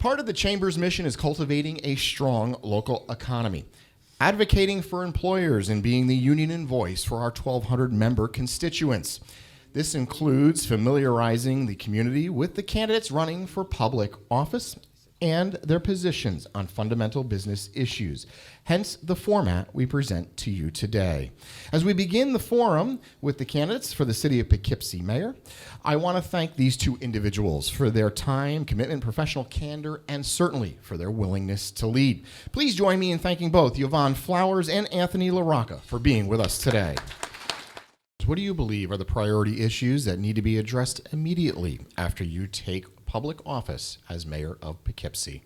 Part of the Chamber's mission is cultivating a strong local economy, advocating for employers and being the union and voice for our 1,200 member constituents. This includes familiarizing the community with the candidates running for public office and their positions on fundamental business issues, hence the format we present to you today. As we begin the forum with the candidates for the City of Poughkeepsie Mayor, I want to thank these two individuals for their time, commitment, professional candor, and certainly for their willingness to lead. Please join me in thanking both Yvonne Flowers and Anthony LaRocca for being with us today. What do you believe are the priority issues that need to be addressed immediately after you take public office as mayor of Poughkeepsie?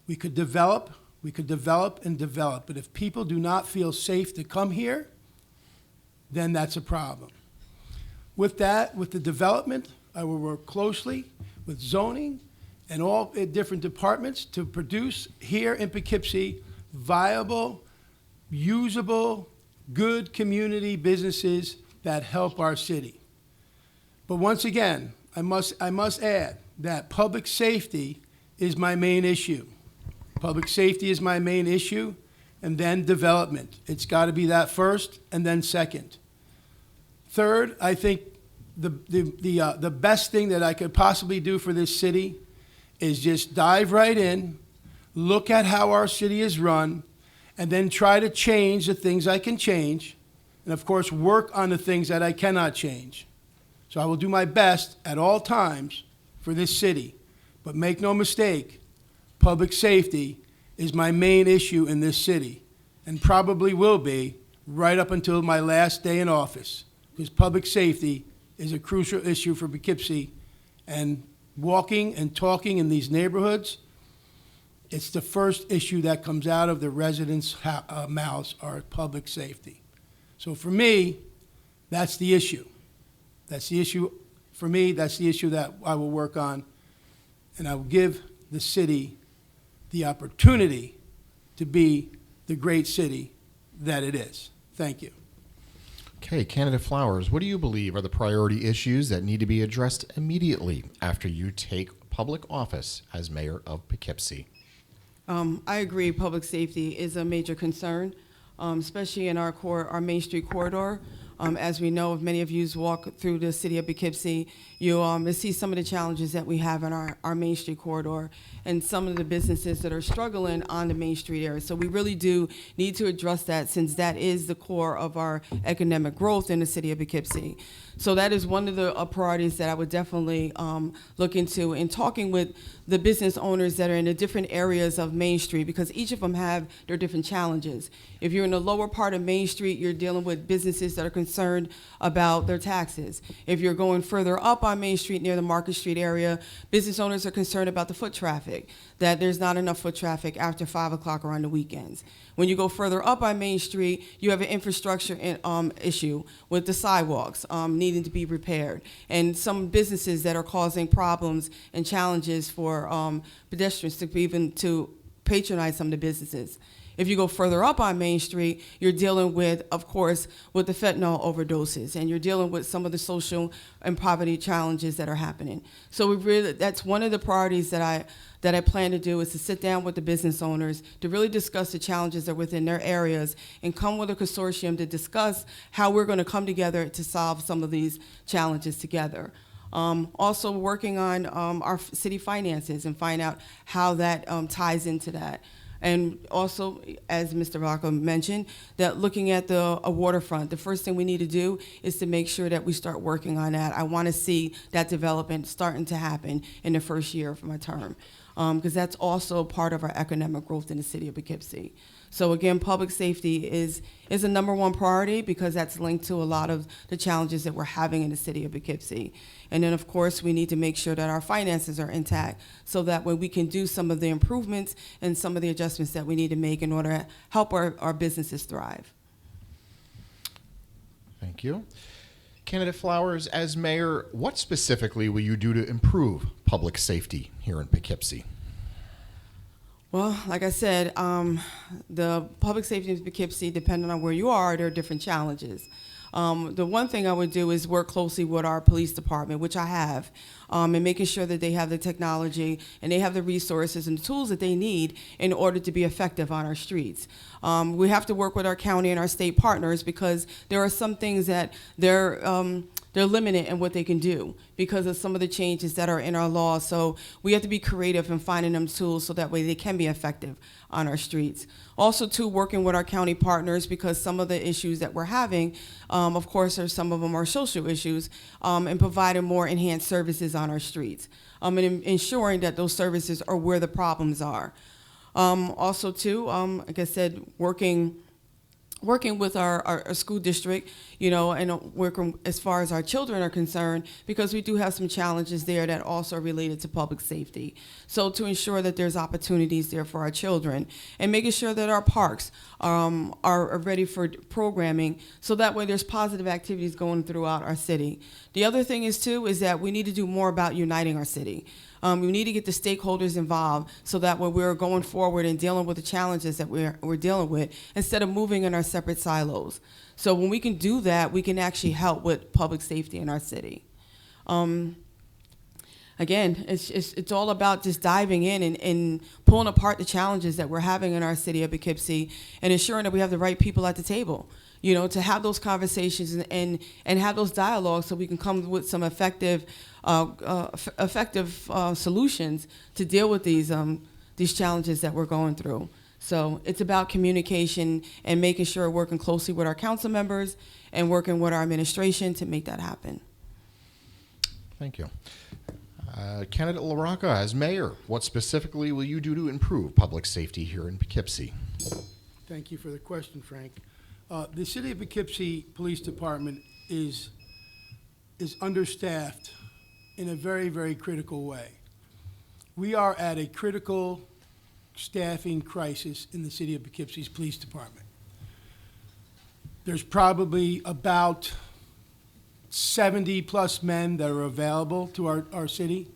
We could develop, but if people do not feel safe to come here, then that's a problem. With that, with the development, I will work closely with zoning and all different departments to produce here in Poughkeepsie viable, usable, good community businesses that help our city. But once again, I must add that public safety is my main issue. Public safety is my main issue, and then development. It's got to be that first, and then second. Third, I think the best thing that I could possibly do for this city is just dive right in, look at how our city is run, and then try to change the things I can change, and of course work on the things that I cannot change. So I will do my best at all times for this city. But make no mistake, public safety is my main issue in this city, and probably will be right up until my last day in office, because public safety is a crucial issue for Poughkeepsie. And walking and talking in these neighborhoods, it's the first issue that comes out of the residents' mouths, are public safety. So for me, that's the issue. That's the issue for me. That's the issue that I will work on, and I will give the city the opportunity to be the great city that it is. Thank you. Okay, candidate Flowers, what do you believe are the priority issues that need to be addressed immediately after you take public office as mayor of Poughkeepsie? I agree. Public safety is a major concern, especially in our Main Street corridor. As we know, if many of you walk through the city of Poughkeepsie, you see some of the challenges that we have in our Main Street corridor and some of the businesses that are struggling on the Main Street area. So we really do need to address that, since that is the core of our economic growth in the city of Poughkeepsie. So that is one of the priorities that I would definitely look into in talking with the business owners that are in the different areas of Main Street, because each of them have their different challenges. If you're in the lower part of Main Street, you're dealing with businesses that are concerned about their taxes. If you're going further up on Main Street near the Market Street area, business owners are concerned about the foot traffic, that there's not enough foot traffic after 5 o'clock or on the weekends. When you go further up on Main Street, you have an infrastructure issue with the sidewalks needing to be repaired, and some businesses that are causing problems and challenges for pedestrians to patronize some of the businesses. If you go further up on Main Street, you're dealing with, of course, with the fentanyl overdoses, and you're dealing with some of the social and poverty challenges that are happening. So that's one of the priorities that I plan to do, is to sit down with the business owners to really discuss the challenges that are within their areas and come with a consortium to discuss how we're going to come together to solve some of these challenges together. Also working on our city finances and find out how that ties into that. And also, as Mr. Rocco mentioned, that looking at the waterfront, the first thing we need to do is to make sure that we start working on that. I want to see that development starting to happen in the first year of my term, because that's also part of our economic growth in the city of Poughkeepsie. So again, public safety is a #1 priority, because that's linked to a lot of the challenges that we're having in the city of Poughkeepsie. And then, of course, we need to make sure that our finances are intact, so that way we can do some of the improvements and some of the adjustments that we need to make in order to help our businesses thrive. Thank you. Candidate Flowers, as mayor, what specifically will you do to improve public safety here in Poughkeepsie? Well, like I said, the public safety in Poughkeepsie, depending on where you are, there are different challenges. The one thing I would do is work closely with our police department, which I have, and making sure that they have the technology and they have the resources and the tools that they need in order to be effective on our streets. We have to work with our county and our state partners because there are some things that they're limited in what they can do because of some of the changes that are in our law. So we have to be creative in finding them tools so that way they can be effective on our streets. Also, too, working with our county partners because some of the issues that we're having, of course, some of them are social issues, and providing more enhanced services on our streets, and ensuring that those services are where the problems are. Also, too, like I said, working with our school district, and working as far as our children are concerned, because we do have some challenges there that also are related to public safety. So to ensure that there's opportunities there for our children, and making sure that our parks are ready for programming, so that way there's positive activities going throughout our city. The other thing is that we need to do more about uniting our city. We need to get the stakeholders involved so that when we're going forward and dealing with the challenges that we're dealing with, instead of moving in our separate silos. So when we can do that, we can actually help with public safety in our city. Again, it's all about just diving in and pulling apart the challenges that we're having in our city of Poughkeepsie and ensuring that we have the right people at the table. To have those conversations and have those dialogues so we can come with some effective solutions to deal with these challenges that we're going through. So it's about communication and making sure we're working closely with our council members and working with our administration to make that happen. Thank you. Candidate LaRocca, as mayor, what specifically will you do to improve public safety here in Poughkeepsie? Thank you for the question, Frank. The City of Poughkeepsie Police Department is understaffed in a very, very critical way. We are at a critical staffing crisis in the City of Poughkeepsie's Police Department. There's probably about 70-plus men that are available to our city,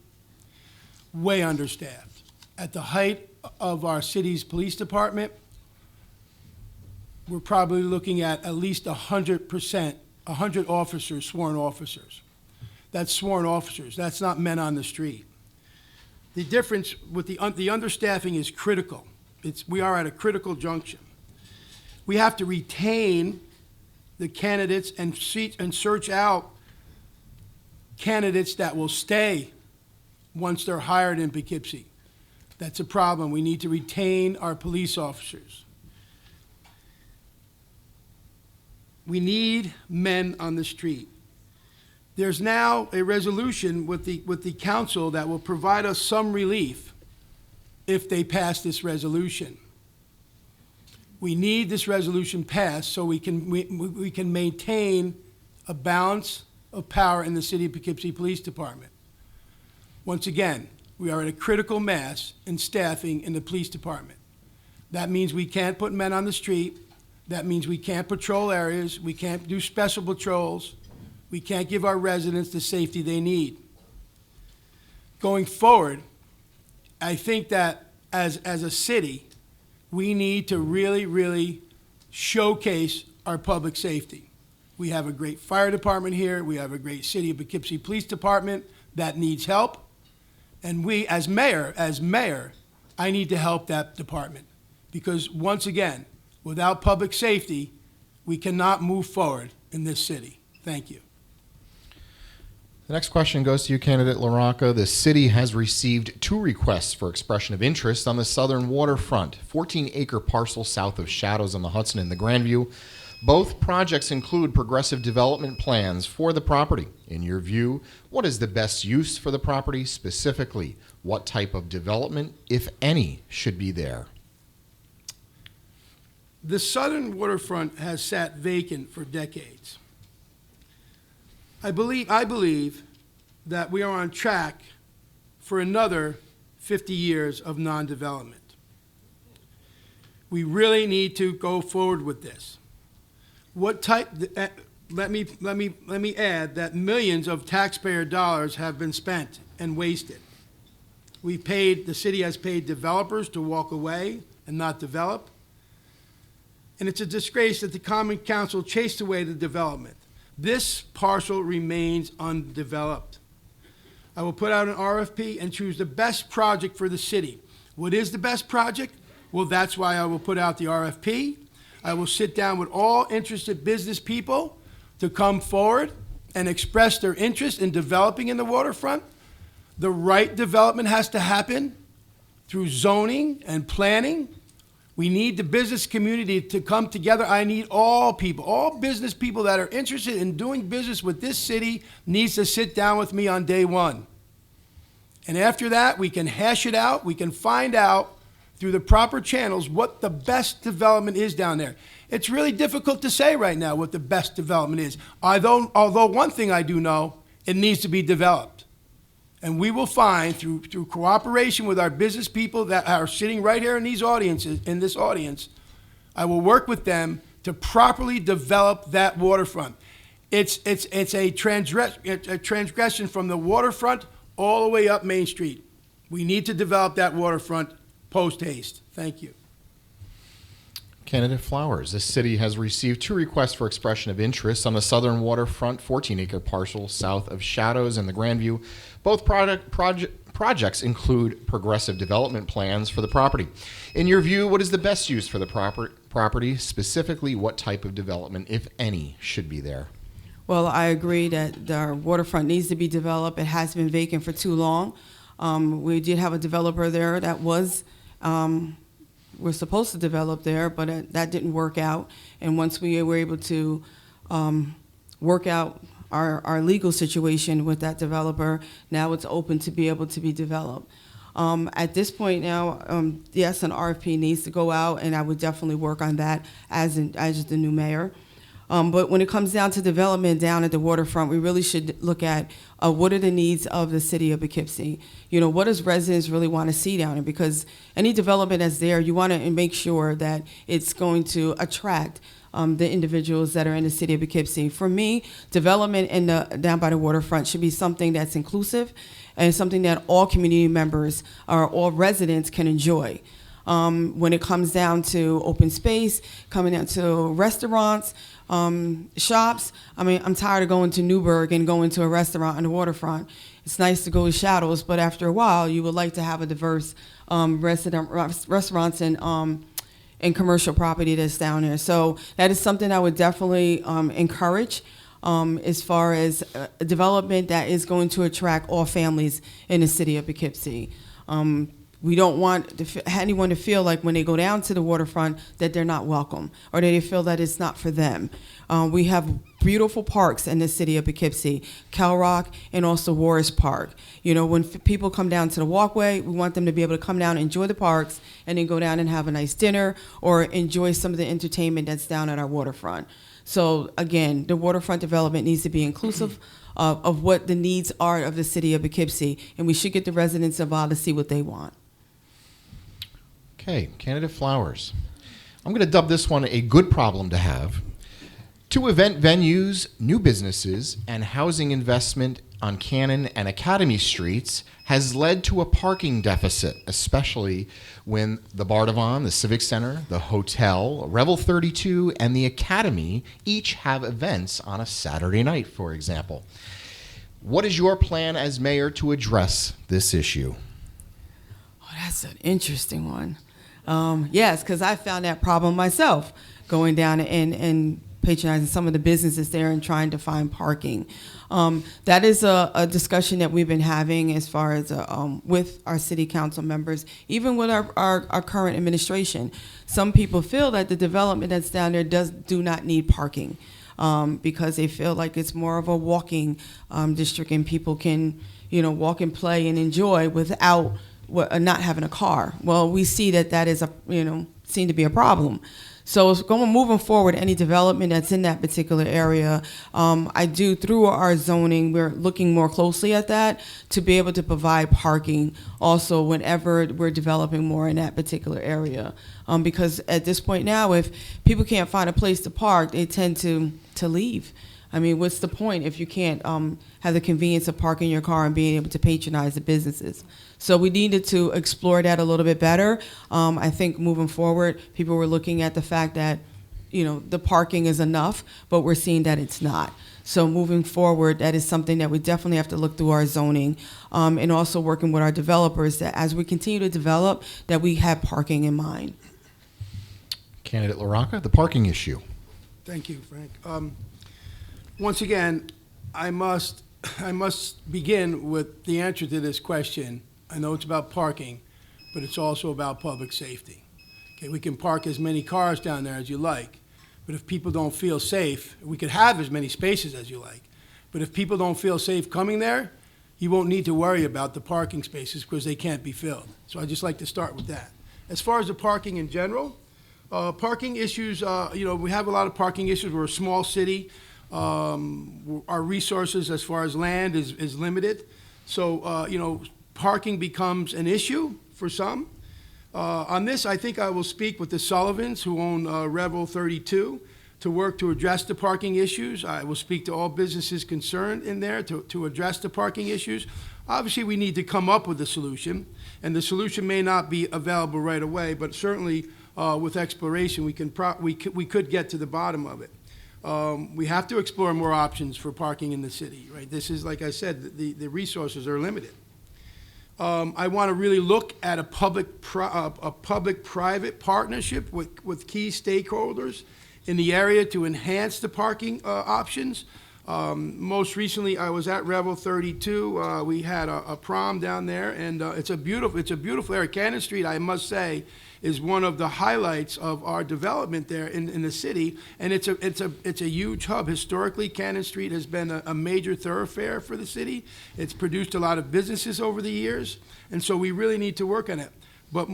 way understaffed. At the height of our city's police department, we're probably looking at least 100%, 100 officers, sworn officers. That's sworn officers. That's not men on the street. The difference with the understaffing is critical. We are at a critical junction. We have to retain the candidates and search out candidates that will stay once they're hired in Poughkeepsie. That's a problem. We need to retain our police officers. We need men on the street. There's now a resolution with the council that will provide us some relief if they pass this resolution. We need this resolution passed so we can maintain a balance of power in the City of Poughkeepsie Police Department. Once again, we are at a critical mass in staffing in the police department. That means we can't put men on the street. That means we can't patrol areas. We can't do special patrols. We can't give our residents the safety they need. Going forward, I think that as a city, we need to really, really showcase our public safety. We have a great fire department here. We have a great City of Poughkeepsie Police Department that needs help. And we, as mayor, I need to help that department. Because once again, without public safety, we cannot move forward in this city. Thank you. The next question goes to you, Candidate LaRocca. The city has received 2 requests for expression of interest on the southern waterfront, 14-acre parcel south of Shadows on the Hudson in the Grandview. Both projects include progressive development plans for the property. In your view, what is the best use for the property? Specifically, what type of development, if any, should be there? The southern waterfront has sat vacant for decades. I believe that we are on track for another 50 years of non-development. We really need to go forward with this. Let me add that millions of taxpayer dollars have been spent and wasted. The city has paid developers to walk away and not develop. And it's a disgrace that the Common Council chased away the development. This parcel remains undeveloped. I will put out an RFP and choose the best project for the city. What is the best project? Well, that's why I will put out the RFP. I will sit down with all interested business people to come forward and express their interest in developing in the waterfront. The right development has to happen through zoning and planning. We need the business community to come together. I need all people, all business people that are interested in doing business with this city needs to sit down with me on day one. And after that, we can hash it out. We can find out through the proper channels what the best development is down there. It's really difficult to say right now what the best development is. Although one thing I do know, it needs to be developed. And we will find through cooperation with our business people that are sitting right here in this audience, I will work with them to properly develop that waterfront. It's a transgression from the waterfront all the way up Main Street. We need to develop that waterfront post haste. Thank you. Candidate Flowers, this city has received 2 requests for expression of interest on the southern waterfront 14-acre parcel south of Shadows and the Grandview. Both projects include progressive development plans for the property. In your view, what is the best use for the property? Specifically, what type of development, if any, should be there? Well, I agree that our waterfront needs to be developed. It has been vacant for too long. We did have a developer there that was we're supposed to develop there, but that didn't work out. And once we were able to work out our legal situation with that developer, now it's open to be able to be developed. At this point now, yes, an RFP needs to go out, and I would definitely work on that as the new mayor. But when it comes down to development down at the waterfront, we really should look at what are the needs of the city of Poughkeepsie. You know, what does residents really want to see down there? Because any development that's there, you want to make sure that it's going to attract the individuals that are in the city of Poughkeepsie. For me, development down by the waterfront should be something that's inclusive and something that all community members or all residents can enjoy. When it comes down to open space, coming down to restaurants, shops. I mean, I'm tired of going to Newburgh and going to a restaurant on the waterfront. It's nice to go to Shadows, but after a while, you would like to have a diverse restaurants and commercial property that's down there. So that is something I would definitely encourage as far as a development that is going to attract all families in the city of Poughkeepsie. We don't want anyone to feel like when they go down to the waterfront that they're not welcome or that they feel that it's not for them. We have beautiful parks in the city of Poughkeepsie, Cal Rock and also Warris Park. You know, when people come down to the walkway, we want them to be able to come down and enjoy the parks and then go down and have a nice dinner or enjoy some of the entertainment that's down at our waterfront. So again, the waterfront development needs to be inclusive of what the needs are of the city of Poughkeepsie, and we should get the residents involved to see what they want. Okay, Candidate Flowers. I'm going to dub this one a good problem to have. 2 event venues, new businesses, and housing investment on Cannon and Academy Streets has led to a parking deficit, especially when the Bardavon, the Civic Center, the Hotel, Revel 32, and the Academy each have events on a Saturday night, for example. What is your plan as mayor to address this issue? Oh, that's an interesting one. Yes, because I found that problem myself, going down and patronizing some of the businesses there and trying to find parking. That is a discussion that we've been having as far as with our city council members, even with our current administration. Some people feel that the development that's down there do not need parking because they feel like it's more of a walking district and people can, you know, walk and play and enjoy without not having a car. Well, we see that is seem to be a problem. So moving forward, any development that's in that particular area, through our zoning, we're looking more closely at that to be able to provide parking also whenever we're developing more in that particular area. Because at this point now, if people can't find a place to park, they tend to leave. I mean, what's the point if you can't have the convenience of parking your car and being able to patronize the businesses? So we needed to explore that a little bit better. I think moving forward, people were looking at the fact that, you know, the parking is enough, but we're seeing that it's not. So moving forward, that is something that we definitely have to look through our zoning, and also working with our developers, that as we continue to develop, that we have parking in mind. Candidate LaRocca, the parking issue. Thank you, Frank. Once again, I must begin with the answer to this question. I know it's about parking, but it's also about public safety. Okay, we can park as many cars down there as you like, but if people don't feel safe, we could have as many spaces as you like, but if people don't feel safe coming there, you won't need to worry about the parking spaces because they can't be filled. So I'd just like to start with that. As far as the parking in general, parking issues, we have a lot of parking issues. We're a small city. Our resources as far as land is limited. So, parking becomes an issue for some. On this, I think I will speak with the Sullivans, who own Revel 32, to work to address the parking issues. I will speak to all businesses concerned in there to address the parking issues. Obviously, we need to come up with a solution, and the solution may not be available right away, but certainly with exploration, we could get to the bottom of it. We have to explore more options for parking in the city, right? This is, like I said, the resources are limited. I want to really look at a public-private partnership with key stakeholders in the area to enhance the parking options. Most recently, I was at Revel 32. We had a prom down there, and it's a beautiful area. Cannon Street, I must say, is one of the highlights of our development there in the city, and it's a huge hub. Historically, Cannon Street has been a major thoroughfare for the city. It's produced a lot of businesses over the years, and so we really need to work on it. But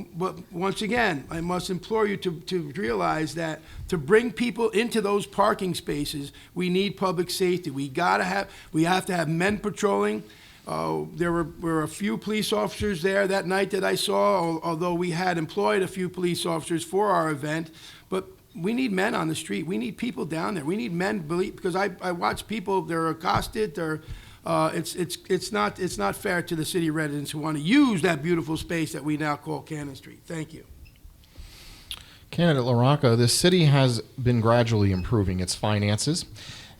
once again, I must implore you to realize that to bring people into those parking spaces, we need public safety. We have to have men patrolling. There were a few police officers there that night that I saw, although we had employed a few police officers for our event. But we need men on the street. We need people down there. We need men, because I watch people, they're accosted, it's not fair to the city residents who want to use that beautiful space that we now call Cannon Street. Thank you. Candidate LaRocca, the city has been gradually improving its finances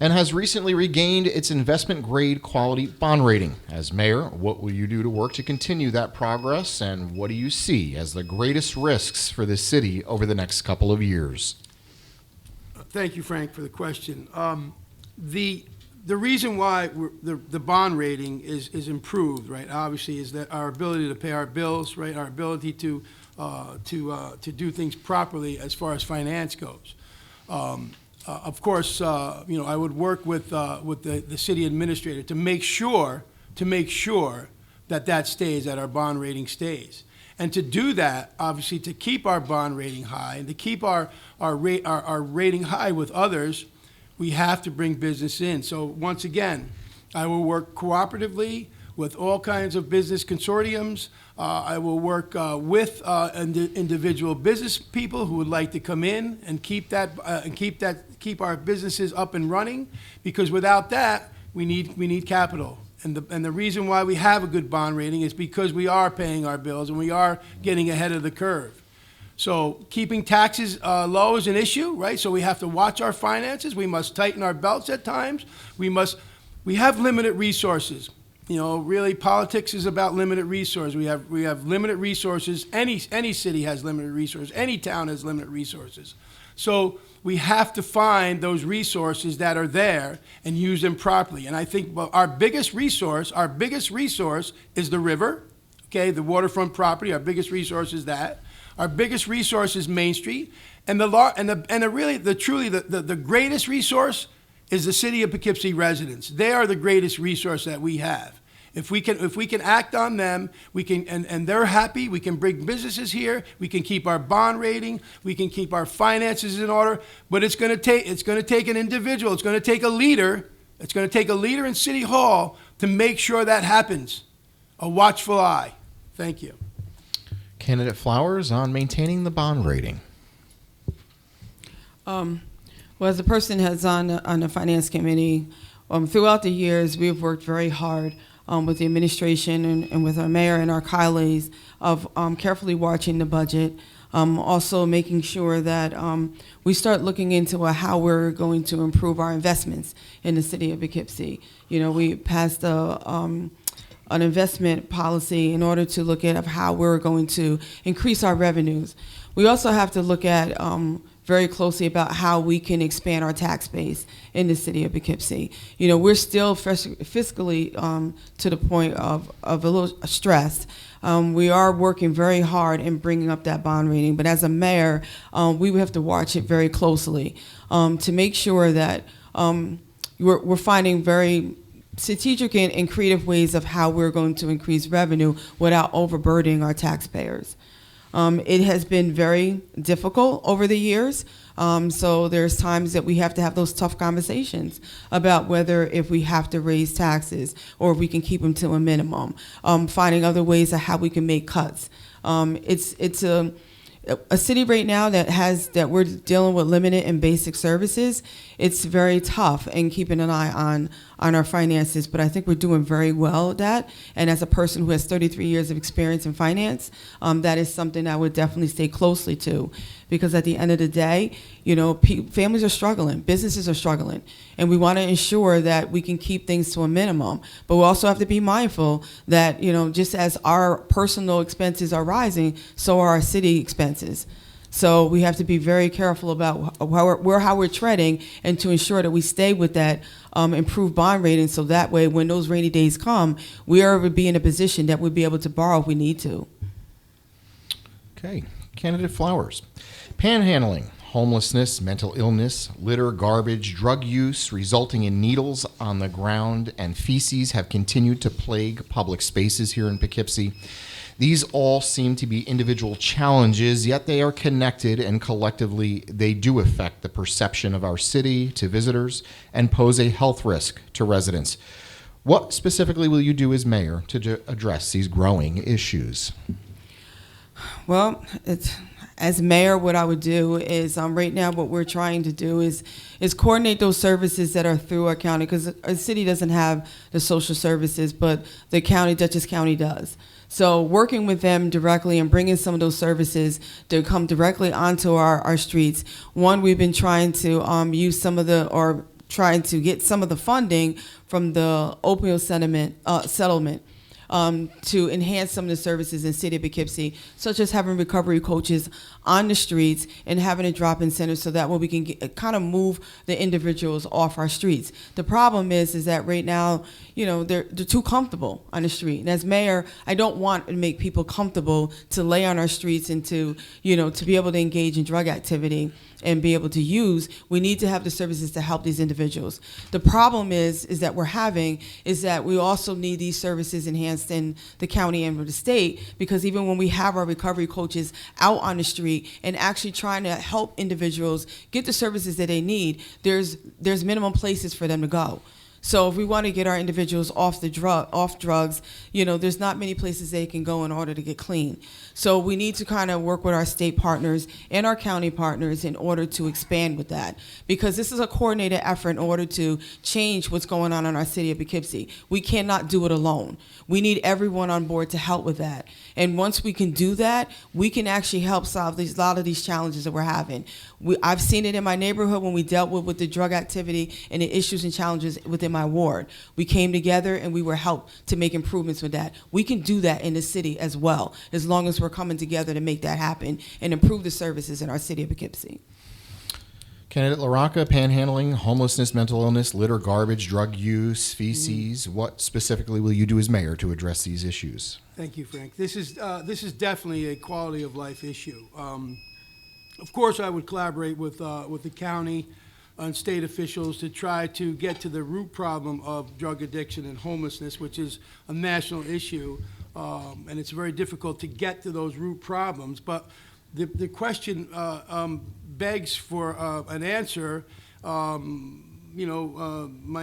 and has recently regained its investment-grade quality bond rating. As mayor, what will you do to work to continue that progress, and what do you see as the greatest risks for the city over the next couple of years? Thank you, Frank, for the question. The reason why the bond rating is improved, right, obviously, is that our ability to pay our bills, right, our ability to do things properly as far as finance goes. Of course, I would work with the city administrator to make sure that stays, that our bond rating stays. And to do that, obviously, to keep our bond rating high and to keep our rating high with others, we have to bring business in. So once again, I will work cooperatively with all kinds of business consortiums. I will work with individual business people who would like to come in and keep our businesses up and running. Because without that, we need capital. And the reason why we have a good bond rating is because we are paying our bills and we are getting ahead of the curve. So keeping taxes low is an issue, right? So we have to watch our finances. We must tighten our belts at times. We have limited resources. Really, politics is about limited resources. We have limited resources. Any city has limited resources. Any town has limited resources. So we have to find those resources that are there and use them properly. And I think our biggest resource is the river, okay, the waterfront property. Our biggest resource is that. Our biggest resource is Main Street, and the greatest resource is the city of Poughkeepsie residents. They are the greatest resource that we have. If we can act on them, we can, and they're happy. We can bring businesses here. We can keep our bond rating. We can keep our finances in order. But it's going to take an individual. It's going to take a leader. It's going to take a leader in City Hall to make sure that happens. A watchful eye. Thank you. Candidate Flowers on maintaining the bond rating. Well, as a person that's on the finance committee, throughout the years, we've worked very hard with the administration and with our mayor and our colleagues of carefully watching the budget, Also making sure that we start looking into how we're going to improve our investments in the city of Poughkeepsie. You know, we passed an investment policy in order to look at how we're going to increase our revenues. We also have to look at very closely about how we can expand our tax base in the city of Poughkeepsie. You know, we're still fiscally to the point of a little stressed. We are working very hard in bringing up that bond rating, but as a mayor, we have to watch it very closely to make sure that we're finding very strategic and creative ways of how we're going to increase revenue without overburdening our taxpayers. It has been very difficult over the years, so there's times that we have to have those tough conversations about whether if we have to raise taxes or if we can keep them to a minimum, finding other ways of how we can make cuts. It's a city right now that we're dealing with limited and basic services. It's very tough and keeping an eye on our finances, but I think we're doing very well at that. And as a person who has 33 years of experience in finance, that is something I would definitely stay closely to, because at the end of the day, you know, families are struggling, businesses are struggling, and we want to ensure that we can keep things to a minimum. But we also have to be mindful that, you know, just as our personal expenses are rising, so are our city expenses. So we have to be very careful about how we're treading, and to ensure that we stay with that improved bond rating, so that way when those rainy days come, we are be in a position that we'll be able to borrow if we need to. Okay. Candidate Flowers. Panhandling, homelessness, mental illness, litter, garbage, drug use resulting in needles on the ground, and feces have continued to plague public spaces here in Poughkeepsie. These all seem to be individual challenges, yet they are connected, and collectively they do affect the perception of our city to visitors and pose a health risk to residents. What specifically will you do as mayor to address these growing issues? Well, as mayor, what I would do is right now what we're trying to do is coordinate those services that are through our county, because our city doesn't have the social services, but the county, Dutchess County, does. So working with them directly and bringing some of those services to come directly onto our streets. One, we've been trying to use some of trying to get some of the funding from the opioid settlement to enhance some of the services in the city of Poughkeepsie, such as having recovery coaches on the streets and having a drop-in center, so that way we can kind of move the individuals off our streets. The problem is that right now, you know, they're too comfortable on the street. And as mayor, I don't want to make people comfortable to lay on our streets and to, you know, to be able to engage in drug activity and be able to use. We need to have the services to help these individuals. The problem is that we also need these services enhanced in the county and the state, because even when we have our recovery coaches out on the street and actually trying to help individuals get the services that they need, there's minimum places for them to go. So if we want to get our individuals off drugs, you know, there's not many places they can go in order to get clean. So we need to kind of work with our state partners and our county partners in order to expand with that, because this is a coordinated effort in order to change what's going on in our city of Poughkeepsie. We cannot do it alone. We need everyone on board to help with that. And once we can do that, we can actually help solve a lot of these challenges that we're having. I've seen it in my neighborhood when we dealt with the drug activity and the issues and challenges within my ward. We came together and we were helped to make improvements with that. We can do that in the city as well, as long as we're coming together to make that happen and improve the services in our city of Poughkeepsie. Candidate LaRocca, panhandling, homelessness, mental illness, litter, garbage, drug use, feces. What specifically will you do as mayor to address these issues? Thank you, Frank. This is definitely a quality of life issue. Of course, I would collaborate with the county and state officials to try to get to the root problem of drug addiction and homelessness, which is a national issue, and it's very difficult to get to those root problems. But the question begs for an answer. My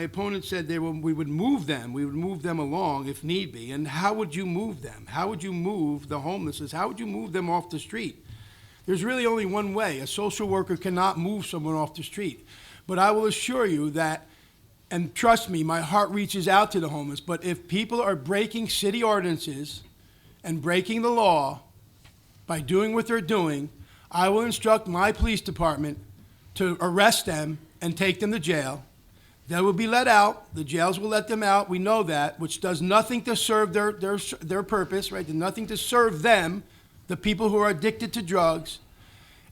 opponent said we would move them along if need be. And how would you move them? How would you move the homeless? How would you move them off the street? There's really only one way. A social worker cannot move someone off the street. But I will assure you that, and trust me, my heart reaches out to the homeless, but if people are breaking city ordinances and breaking the law by doing what they're doing, I will instruct my police department to arrest them and take them to jail. They will be let out. The jails will let them out. We know that, which does nothing to serve their purpose, right? There's nothing to serve them, the people who are addicted to drugs.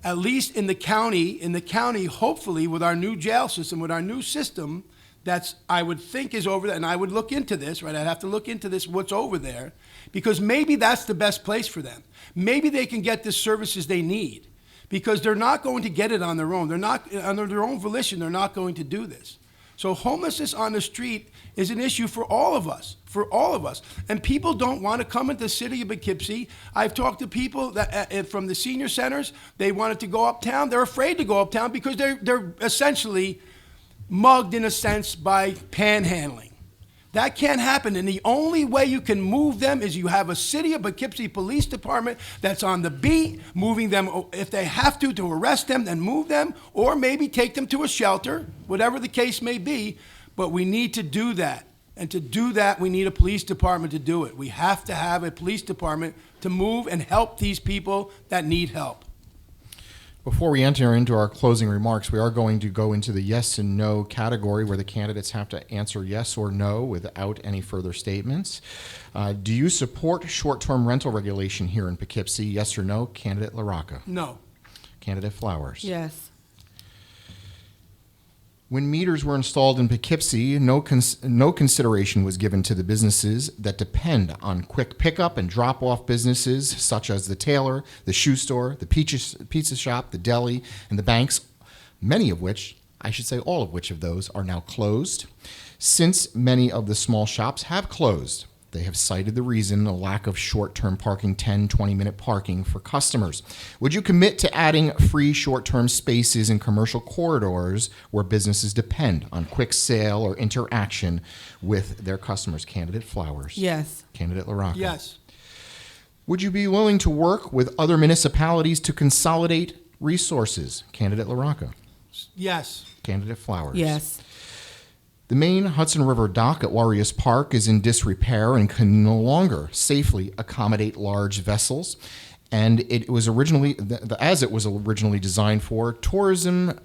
At least in the county, hopefully with our new jail system, with our new system, that's, I would think is over there, and I would look into this, right? I'd have to look into this, what's over there, because maybe that's the best place for them. Maybe they can get the services they need, because they're not going to get it on their own. They're not, under their own volition, they're not going to do this. So homelessness on the street is an issue for all of us, And people don't want to come into the city of Poughkeepsie. I've talked to people that from the senior centers, they wanted to go uptown. They're afraid to go uptown because they're essentially mugged, in a sense, by panhandling. That can't happen, and the only way you can move them is you have a city of Poughkeepsie Police Department that's on the beat, moving them, if they have to arrest them, then move them, or maybe take them to a shelter, whatever the case may be, but we need to do that. And to do that, we need a police department to do it. We have to have a police department to move and help these people that need help. Before we enter into our closing remarks, we are going to go into the yes and no category where the candidates have to answer yes or no without any further statements. Do you support short-term rental regulation here in Poughkeepsie? Yes or no? Candidate LaRocca. No. Candidate Flowers. Yes. When meters were installed in Poughkeepsie, no consideration was given to the businesses that depend on quick pickup and drop-off businesses such as the tailor, the shoe store, the pizza shop, the deli, and the banks, many of which, I should say all of which of those, are now closed. Since many of the small shops have closed, they have cited the reason, the lack of short-term parking, 10, 20-minute parking for customers. Would you commit to adding free short-term spaces in commercial corridors where businesses depend on quick sale or interaction with their customers? Candidate Flowers. Yes. Candidate LaRocca. Yes. Would you be willing to work with other municipalities to consolidate resources? Candidate LaRocca. Yes. Candidate Flowers. Yes. The main Hudson River dock at Warriors Park is in disrepair and can no longer safely accommodate large vessels. And it was originally, as it was originally designed for, tourism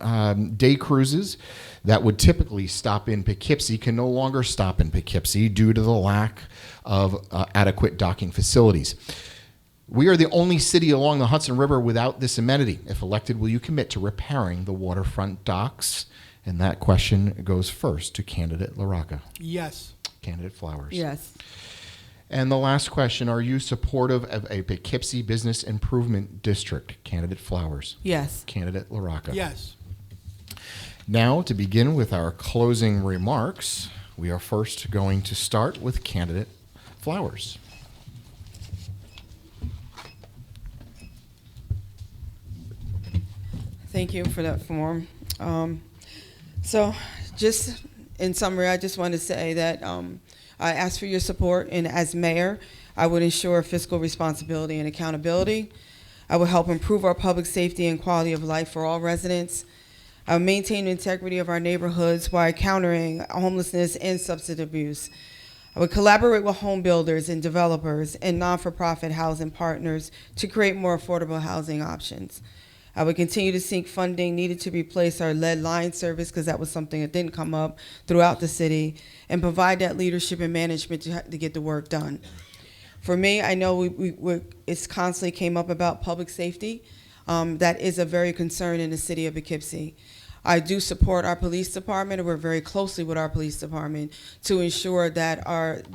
day cruises that would typically stop in Poughkeepsie can no longer stop in Poughkeepsie due to the lack of adequate docking facilities. We are the only city along the Hudson River without this amenity. If elected, will you commit to repairing the waterfront docks? And that question goes first to Candidate LaRocca. Yes. Candidate Flowers. Yes. And the last question, are you supportive of a Poughkeepsie Business Improvement District? Candidate Flowers. Yes. Candidate LaRocca. Yes. Now, to begin with our closing remarks, we are first going to start with Candidate Flowers. Thank you for that form. So just in summary, I just want to say that I ask for your support, and as mayor, I would ensure fiscal responsibility and accountability. I would help improve our public safety and quality of life for all residents. I would maintain the integrity of our neighborhoods while countering homelessness and substance abuse. I would collaborate with home builders and developers and non-for-profit housing partners to create more affordable housing options. I would continue to seek funding needed to replace our lead line service, because that was something that didn't come up throughout the city, and provide that leadership and management to get the work done. For me, I know it's constantly came up about public safety. That is a very concern in the city of Poughkeepsie. I do support our police department, and we're very closely with our police department to ensure that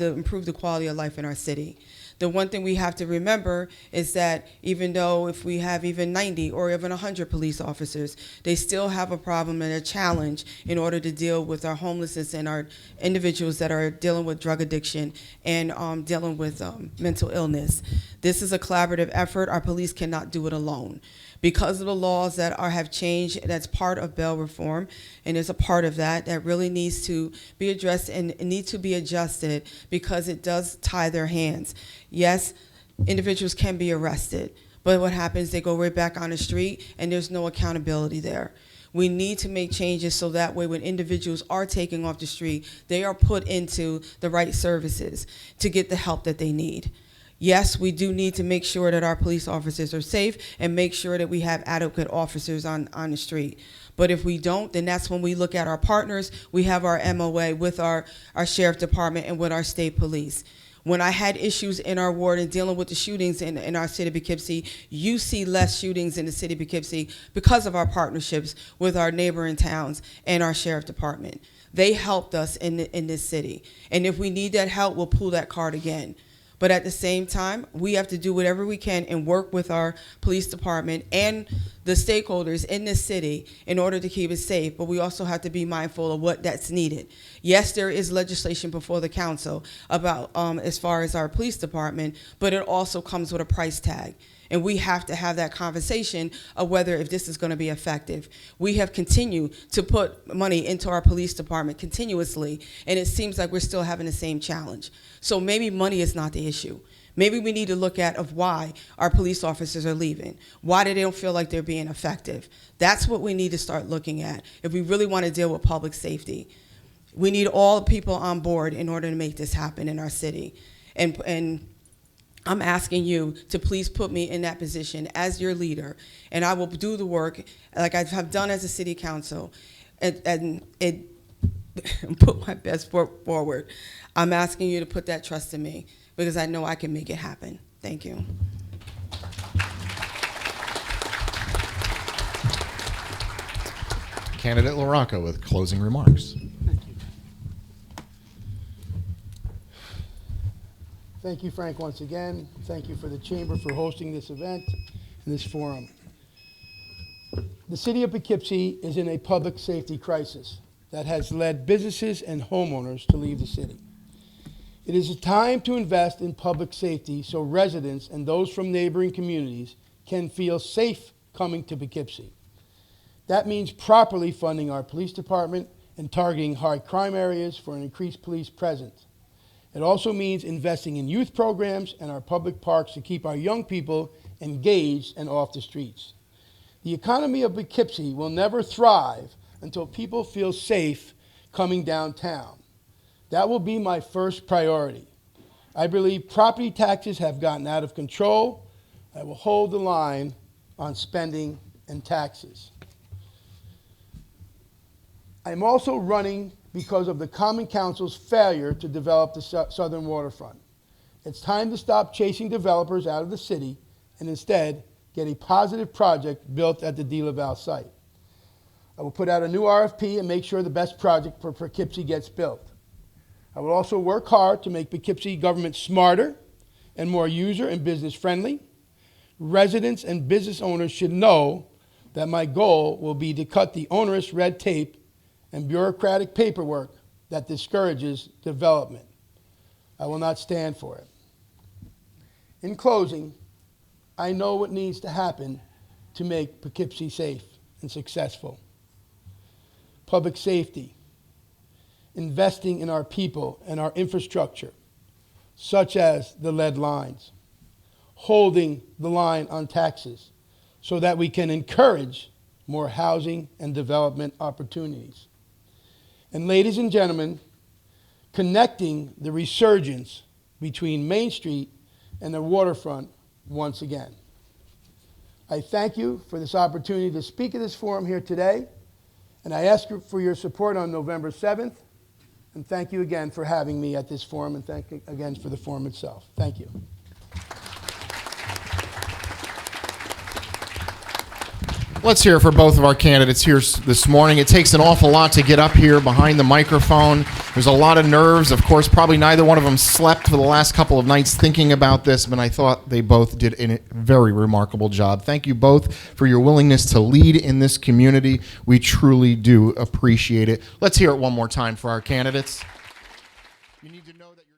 improve the quality of life in our city. The one thing we have to remember is that even though if we have even 90 or even 100 police officers, they still have a problem and a challenge in order to deal with our homelessness and our individuals that are dealing with drug addiction and dealing with mental illness. This is a collaborative effort. Our police cannot do it alone. Because of the laws that have changed, that's part of bail reform, and there's a part of that really needs to be addressed and needs to be adjusted, because it does tie their hands. Yes, individuals can be arrested, but what happens, they go right back on the street and there's no accountability there. We need to make changes so that way when individuals are taken off the street, they are put into the right services to get the help that they need. Yes, we do need to make sure that our police officers are safe and make sure that we have adequate officers on the street. But if we don't, then that's when we look at our partners. We have our MOA with our sheriff department and with our state police. When I had issues in our ward and dealing with the shootings in our city of Poughkeepsie, you see less shootings in the city of Poughkeepsie because of our partnerships with our neighboring towns and our sheriff department. They helped us in this city. And if we need that help, we'll pull that card again. But at the same time, we have to do whatever we can and work with our police department and the stakeholders in this city in order to keep it safe. But we also have to be mindful of what that's needed. Yes, there is legislation before the council about as far as our police department, but it also comes with a price tag. And we have to have that conversation of whether if this is going to be effective. We have continued to put money into our police department continuously, and it seems like we're still having the same challenge. So maybe money is not the issue. Maybe we need to look at of why our police officers are leaving, why they don't feel like they're being effective. That's what we need to start looking at if we really want to deal with public safety. We need all the people on board in order to make this happen in our city. And I'm asking you to please put me in that position as your leader, and I will do the work like I have done as a city council and put my best foot forward. I'm asking you to put that trust in me because I know I can make it happen. Thank you. Candidate LaRocca with closing remarks. Thank you, Frank, once again. Thank you for the Chamber for hosting this event and this forum. The city of Poughkeepsie is in a public safety crisis that has led businesses and homeowners to leave the city. It is a time to invest in public safety so residents and those from neighboring communities can feel safe coming to Poughkeepsie. That means properly funding our police department and targeting high crime areas for an increased police presence. It also means investing in youth programs and our public parks to keep our young people engaged and off the streets. The economy of Poughkeepsie will never thrive until people feel safe coming downtown. That will be my first priority. I believe property taxes have gotten out of control. I will hold the line on spending and taxes. I'm also running because of the Common Council's failure to develop the southern waterfront. It's time to stop chasing developers out of the city and instead get a positive project built at the De La Valle site. I will put out a new RFP and make sure the best project for Poughkeepsie gets built. I will also work hard to make Poughkeepsie government smarter and more user and business friendly. Residents and business owners should know that my goal will be to cut the onerous red tape and bureaucratic paperwork that discourages development. I will not stand for it. In closing, I know what needs to happen to make Poughkeepsie safe and successful. Public safety, investing in our people and our infrastructure, such as the lead lines, holding the line on taxes so that we can encourage more housing and development opportunities. And ladies and gentlemen, connecting the resurgence between Main Street and the waterfront once again. I thank you for this opportunity to speak at this forum here today, and I ask for your support on November 7th, and thank you again for having me at this forum, and thank you again for the forum itself. Thank you. Let's hear it for both of our candidates here this morning. It takes an awful lot to get up here behind the microphone. There's a lot of nerves. Of course, probably neither one of them slept for the last couple of nights thinking about this, but I thought they both did a very remarkable job. Thank you both for your willingness to lead in this community. We truly do appreciate it. Let's hear it one more time for our candidates. You need to know that you're